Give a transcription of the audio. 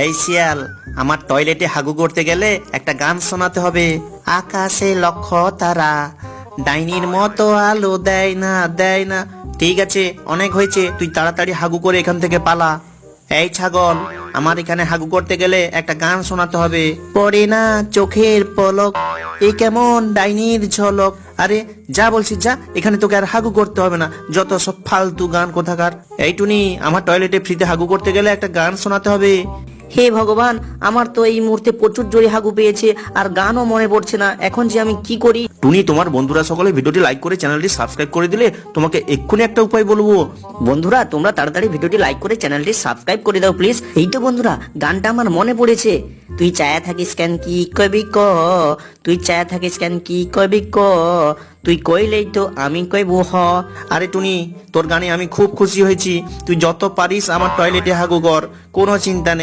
এই শিয়াল, আমার টয়লেটে হাগু করতে গেলে একটা গান শোনাতে হবে। আকাশে লক্ষ্য তারা, ডাইনির মতো আলো দেয় না দেয় না। ঠিক আছে, অনেক হয়েছে, তুই তাড়াতাড়ি হাগু করে এখান থেকে পালা। এই ছাগল, আমার এখানে হাগু করতে গেলে একটা গান শোনাতে হবে। পড়ে না চোখের পলক, এ কেমন ডাইনির ঝলক। আরে যা বলছি যা, এখানে তোকে আর হাগু করতে হবে না, যত সব ফালতু গান কোথাকার। এই টুনি, আমার টয়লেটে ফ্রিতে হাগু করতে গেলে একটা গান শোনাতে হবে। হে ভগবান, আমার তো এই মুহূর্তে প্রচুর জোরে হাগু পেয়েছে, আর গানও মনে পড়ছে না। এখন যে আমি কি করি? টুনি, তোমার বন্ধুরা সকলে ভিডিওটি লাইক করে চ্যানেলটি সাবস্ক্রাইব করে দিলে তোমাকে এক্ষুনি একটা উপায় বলবো। বন্ধুরা, তোমরা তাড়াতাড়ি ভিডিওটি লাইক করে চ্যানেলটি সাবস্ক্রাইব করে দাও প্লিজ। এই তো বন্ধুরা, গানটা আমার মনে পড়েছে। তুই চায়া থাকিস কেন কি কবি ক, তুই চায়া থাকিস কেন কি কবি ক, তুই কইলেই তো আমি কইবো হ। আরে টুনি, তোর গানে আমি খুব খুশি হয়েছি। তুই যত পারিস আমার টয়লেটে হাগু কর, কোনো চিন্তা নেই।